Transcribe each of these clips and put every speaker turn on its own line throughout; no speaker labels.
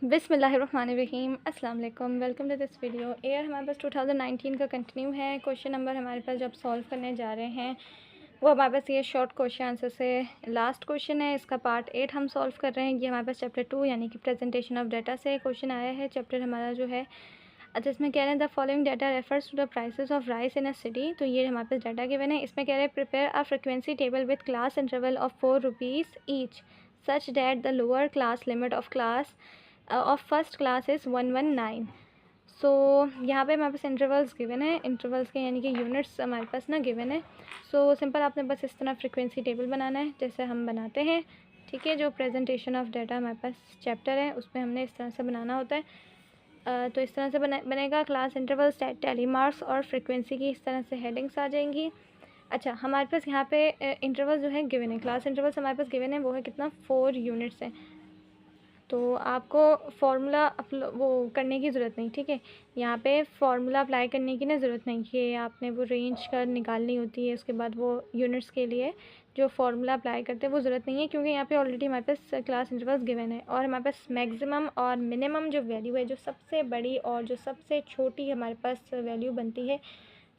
बिस्मिल्लाहिर्रहमानिर्रहीम अस्सलाम वालेकुम। Welcome to this video. एयर हमारे पास 2019 का कंटिन्यू है। क्वेश्चन नंबर हमारे पास जब सॉल्व करने जा रहे हैं वो हमारे पास ये शॉर्ट क्वेश्चन आंसर से लास्ट क्वेश्चन है। इसका पार्ट 8 हम सॉल्व कर रहे हैं। ये हमारे पास चैप्टर 2 यानी कि प्रेजेंटेशन ऑफ डाटा से क्वेश्चन आया है। चैप्टर हमारा जो है अच्छा, इसमें कह रहे हैं the following data refers to the prices of rice in a city. तो ये हमारे पास डाटा गिवन है। इसमें कह रहे हैं prepare a frequency table with class interval of 4 rupees each such that the lower class limit of class of first class is 119। सो यहाँ पे हमारे पास इंटरवल्स गिवन है। इंटरवल्स के यानी कि यूनिट्स हमारे पास ना गिवन है। सो सिंपल आपने बस इस तरह फ्रिक्वेंसी टेबल बनाना है जैसे हम बनाते हैं। ठीक है, जो प्रेजेंटेशन ऑफ डाटा हमारे पास चैप्टर है उसमें हमने इस तरह से बनाना होता है। तो इस तरह से बनेगा। क्लास इंटरवल्स, टैली मार्क्स और फ्रिक्वेंसी की इस तरह से हेडिंग्स आ जाएंगी। अच्छा, हमारे पास यहाँ पे इंटरवल जो है गिवन है। क्लास इंटरवल्स हमारे पास गिवन है, वो है कितना 4 यूनिट्स है। तो आपको फार्मूला वो करने की ज़रूरत नहीं। ठीक है, यहाँ पे फार्मूला अप्लाई करने की ना ज़रूरत नहीं कि आपने वो रेंज कर निकालनी होती है। उसके बाद वो यूनिट्स के लिए जो फार्मूला अप्लाई करते हैं वो ज़रूरत नहीं है, क्योंकि यहाँ पे ऑलरेडी हमारे पास क्लास इंटरवल्स गिवन है। और हमारे पास मैक्सिमम और मिनिमम जो वैल्यू है, जो सबसे बड़ी और जो सबसे छोटी हमारे पास वैल्यू बनती है,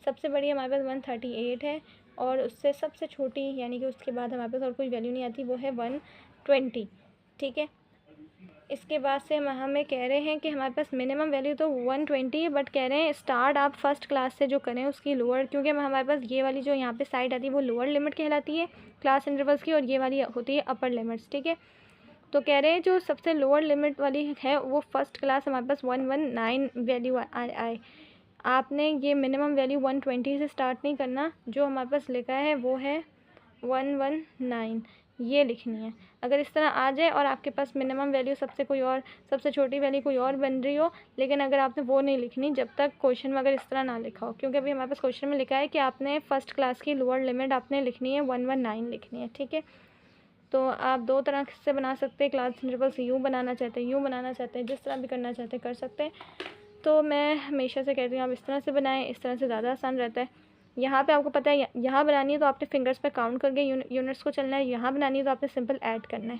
सबसे बड़ी हमारे पास 138 है और उससे सबसे छोटी यानी कि उसके बाद हमारे पास और कोई वैल्यू नहीं आती, वो है 120। ठीक है, इसके बाद से हमें कह रहे हैं कि हमारे पास मिनिमम वैल्यू तो 120 है, बट कह रहे हैं स्टार्ट आप फर्स्ट क्लास से जो करें उसकी लोअर, क्योंकि हमारे पास ये वाली जो यहाँ पे साइड आती है वो लोअर लिमिट कहलाती है क्लास इंटरवल्स की, और ये वाली होती है अपर लिमिट्स। ठीक है, तो कह रहे हैं जो सबसे लोअर लिमिट वाली है वो फर्स्ट क्लास हमारे पास 119 वैल्यू आए। आपने ये मिनिमम वैल्यू 120 से स्टार्ट नहीं करना, जो हमारे पास लिखा है वो है 119, ये लिखनी है। अगर इस तरह आ जाए और आपके पास मिनिमम वैल्यू सबसे छोटी वैल्यू कोई और बन रही हो, लेकिन अगर आपने वो नहीं लिखनी जब तक क्वेश्चन में अगर इस तरह ना लिखा हो, क्योंकि अभी हमारे पास क्वेश्चन में लिखा है कि आपने फर्स्ट क्लास की लोअर लिमिट आपने लिखनी है 119 लिखनी है। ठीक है, तो आप दो तरह से बना सकते हैं। क्लास इंटरवल्स यूँ बनाना चाहते हैं, यूँ बनाना चाहते हैं, जिस तरह भी करना चाहते हैं कर सकते हैं। तो मैं हमेशा से कहती हूँ आप इस तरह से बनाएं, इस तरह से ज़्यादा आसान रहता है। यहाँ पे आपको पता है यहाँ बनानी है तो आपने फिंगर्स पे काउंट करके यूनिट्स को चलना है। यहाँ बनानी है तो आपने सिंपल ऐड करना है।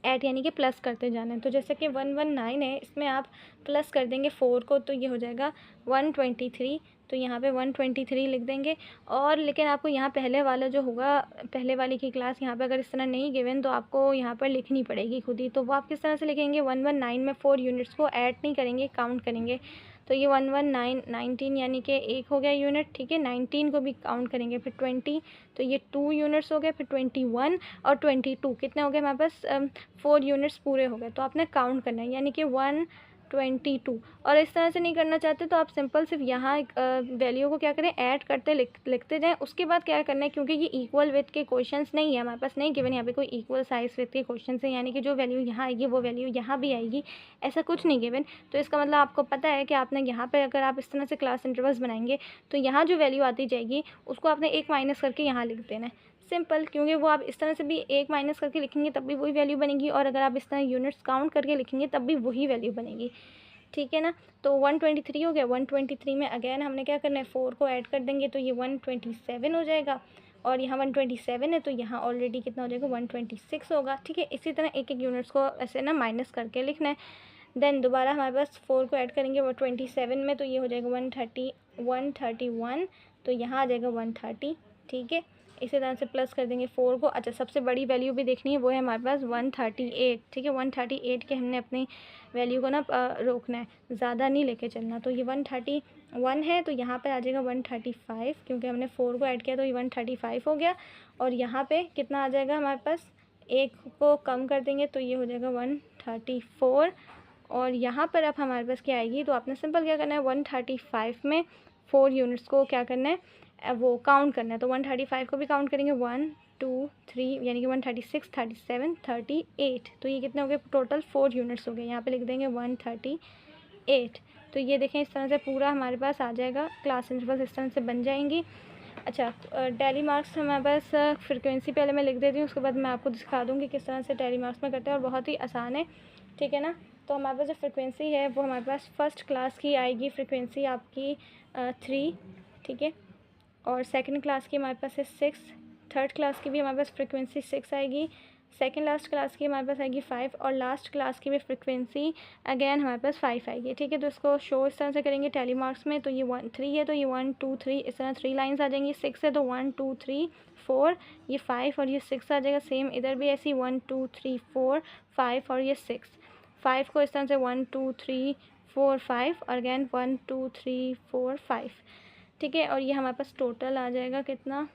ऐड यानी कि प्लस करते जाना है। तो जैसे कि 119 है, इसमें आप प्लस कर देंगे 4 को, तो ये हो जाएगा 123। तो यहाँ पे 123 लिख देंगे। और लेकिन आपको यहाँ पहले वाला जो होगा, पहले वाली की क्लास यहाँ पे अगर इस तरह नहीं गिवन तो आपको यहाँ पर लिखनी पड़ेगी खुद ही। तो वो आप किस तरह से लिखेंगे, 119 में 4 यूनिट्स को ऐड नहीं करेंगे, काउंट करेंगे। तो ये 119 यानी कि एक हो गया यूनिट। ठीक है, 19 को भी काउंट करेंगे, फिर 20, तो ये 2 यूनिट्स हो गए, फिर 21 और 22 कितने हो गए हमारे पास 4 यूनिट्स पूरे हो गए। तो आपने काउंट करना है यानी कि 122। और इस तरह से नहीं करना चाहते तो आप सिंपल सिर्फ यहाँ वैल्यू को क्या करें, ऐड करते लिखते जाएं। उसके बाद क्या करना है, क्योंकि ये इक्वल विथ के क्वेश्चंस नहीं है हमारे पास, नहीं गिवन यहाँ पे कोई इक्वल साइज विथ के क्वेश्चन है, यानी कि जो वैल्यू यहाँ आएगी वो वैल्यू यहाँ भी आएगी, ऐसा कुछ नहीं गिवन। तो इसका मतलब आपको पता है कि आपने यहाँ पर अगर आप इस तरह से क्लास इंटरवल्स बनाएंगे तो यहाँ जो वैल्यू आती जाएगी उसको आपने एक माइनस करके यहाँ लिख देना है, सिंपल। क्योंकि वो आप इस तरह से भी एक माइनस करके लिखेंगे तब भी वही वैल्यू बनेगी, और अगर आप इस तरह यूनिट्स काउंट करके लिखेंगे तब भी वही वैल्यू बनेगी। ठीक है ना, तो 123 हो गया। 123 में अगेन हमने क्या करना है, 4 को ऐड कर देंगे तो ये 127 हो जाएगा। और यहाँ 127 है तो यहाँ ऑलरेडी कितना हो जाएगा, 126 होगा। ठीक है, इसी तरह एक एक यूनिट्स को ऐसे ना माइनस करके लिखना है। देन दोबारा हमारे पास 4 को ऐड करेंगे 127 में, तो ये हो जाएगा 131, तो यहाँ आ जाएगा 130। ठीक है, इसी तरह से प्लस कर देंगे 4 को। अच्छा, सबसे बड़ी वैल्यू भी देखनी है, वो है हमारे पास 138। ठीक है, 138 के हमने अपनी वैल्यू को ना रोकना है, ज़्यादा नहीं लेके चलना। तो ये 131 है, तो यहाँ पे आ जाएगा 135, क्योंकि हमने 4 को ऐड किया तो ये 135 हो गया। और यहाँ पे कितना आ जाएगा हमारे पास, एक को कम कर देंगे तो ये हो जाएगा 134। और यहाँ पर अब हमारे पास क्या आएगी, तो आपने सिंपल क्या करना है, 135 में 4 यूनिट्स को क्या करना है, वो काउंट करना है। तो 135 को भी काउंट करेंगे, 1 2 3 यानी कि 136 37 38। तो ये कितने हो गए, टोटल 4 यूनिट्स हो गए। यहाँ पे लिख देंगे 138। तो ये देखें इस तरह से पूरा हमारे पास आ जाएगा, क्लास इंटरवल्स इस तरह से बन जाएंगी। अच्छा, टैली मार्क्स हमारे पास फ्रिक्वेंसी पहले मैं लिख देती हूँ, उसके बाद मैं आपको दिखा दूँगी किस तरह से टैली मार्क्स में करते हैं, और बहुत ही आसान है। ठीक है ना, तो हमारे पास जो फ्रिक्वेंसी है वो हमारे पास फर्स्ट क्लास की आएगी फ्रिक्वेंसी आपकी 3। ठीक है, और सेकंड क्लास की हमारे पास है 6, थर्ड क्लास की भी हमारे पास फ्रिक्वेंसी 6 आएगी, सेकंड लास्ट क्लास की हमारे पास आएगी 5 और लास्ट क्लास की भी फ्रिक्वेंसी अगेन हमारे पास 5 आएगी, ठीक है। तो इसको शो इस तरह से करेंगे टेली मार्क्स में, तो ये 1 3 है तो ये 1 2 3 इस तरह 3 लाइन्स आ जाएंगी। 6 है तो 1 2 3 4, ये 5 और ये 6 आ जाएगा। सेम इधर भी ऐसी 1 2 3 4 5 और ये 6, 5 को इस तरह से 1 2 3 4 5 और अगैन 1 2 3 4 5, ठीक है। और ये हमारे पास टोटल आ जाएगा कितना,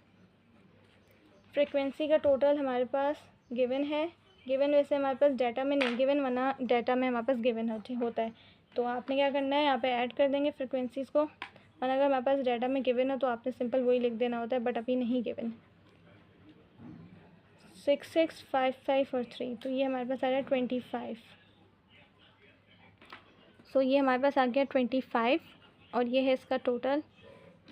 फ्रिक्वेंसी का टोटल हमारे पास गिवन है। गिवन वैसे हमारे पास डाटा में नहीं गिवन, वरना डाटा में हमारे पास गिवन होता है। तो आपने क्या करना है, यहाँ पे ऐड कर देंगे फ्रिक्वेंसीज़ को, और अगर हमारे पास डाटा में गिवन हो तो आपने सिंपल वही लिख देना होता है, बट अभी नहीं गिवन। 6 6 5 5 और 3, तो ये हमारे पास आ रहा है 25। सो ये हमारे पास आ गया 25 और ये है इसका टोटल।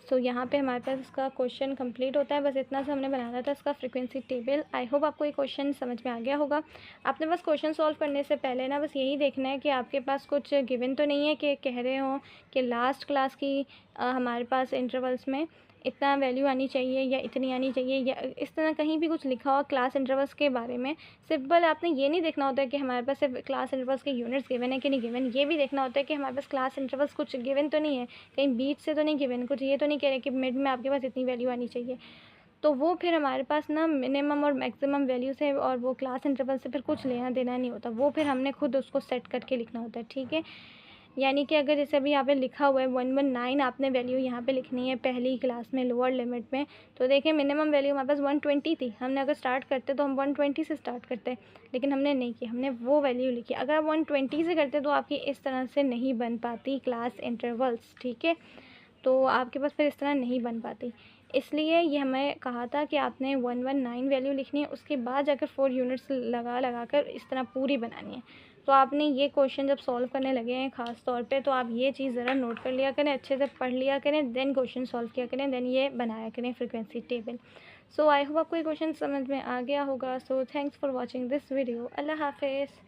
सो यहाँ पे हमारे पास इसका क्वेश्चन कंप्लीट होता है। बस इतना सा हमने बनाना था इसका फ्रीक्वेंसी टेबल। आई होप आपको ये क्वेश्चन समझ में आ गया होगा। आपने बस क्वेश्चन सॉल्व करने से पहले ना बस यही देखना है कि आपके पास कुछ गिवन तो नहीं है कि कह रहे हो कि लास्ट क्लास की हमारे पास इंटरवल्स में इतना वैल्यू आनी चाहिए या इतनी आनी चाहिए, या इस तरह कहीं भी कुछ लिखा हुआ क्लास इंटरवल्स के बारे में। सिंपल आपने ये नहीं देखना होता है कि हमारे पास सिर्फ क्लास इंटरवल्स के यूनिट्स गिवन है कि नहीं गिवन, ये भी देखना होता है कि हमारे पास क्लास इंटरवल्स कुछ गिवन तो नहीं है, कहीं बीच से तो नहीं गिवन, कुछ ये तो नहीं कह रहे कि मिड में आपके पास इतनी वैल्यू आनी चाहिए। तो वो फिर हमारे पास ना मिनिमम और मैक्सिमम वैल्यू से और वो क्लास इंटरवल से फिर कुछ लेना देना नहीं होता, वो फिर हमने खुद उसको सेट करके लिखना होता है, ठीक है। यानी कि अगर जैसे अभी यहाँ पे लिखा हुआ है 119 आपने वैल्यू यहाँ पे लिखनी है पहली क्लास में लोअर लिमिट में, तो देखिए मिनिमम वैल्यू हमारे पास 120 थी। हमने अगर स्टार्ट करते तो हम 120 से स्टार्ट करते, लेकिन हमने नहीं किया, हमने वो वैल्यू लिखी। अगर आप 120 से करते तो आपकी इस तरह से नहीं बन पाती क्लास इंटरवल्स, ठीक है। तो आपके पास फिर इस तरह नहीं बन पाती, इसलिए ये हमें कहा था कि आपने 119 वैल्यू लिखनी है, उसके बाद जाकर 4 यूनिट्स लगा कर इस तरह पूरी बनानी है। तो आपने ये क्वेश्चन जब सॉल्व करने लगे हैं ख़ास तौर पे, तो आप ये चीज़ ज़रा नोट कर लिया करें, अच्छे से पढ़ लिया करें, देन क्वेश्चन सॉल्व किया करें, देन ये बनाया करें frequency table. So I hope आपको ये क्वेश्चन समझ में आ गया होगा। So thanks for watching this video. अल्लाह हाफिज़।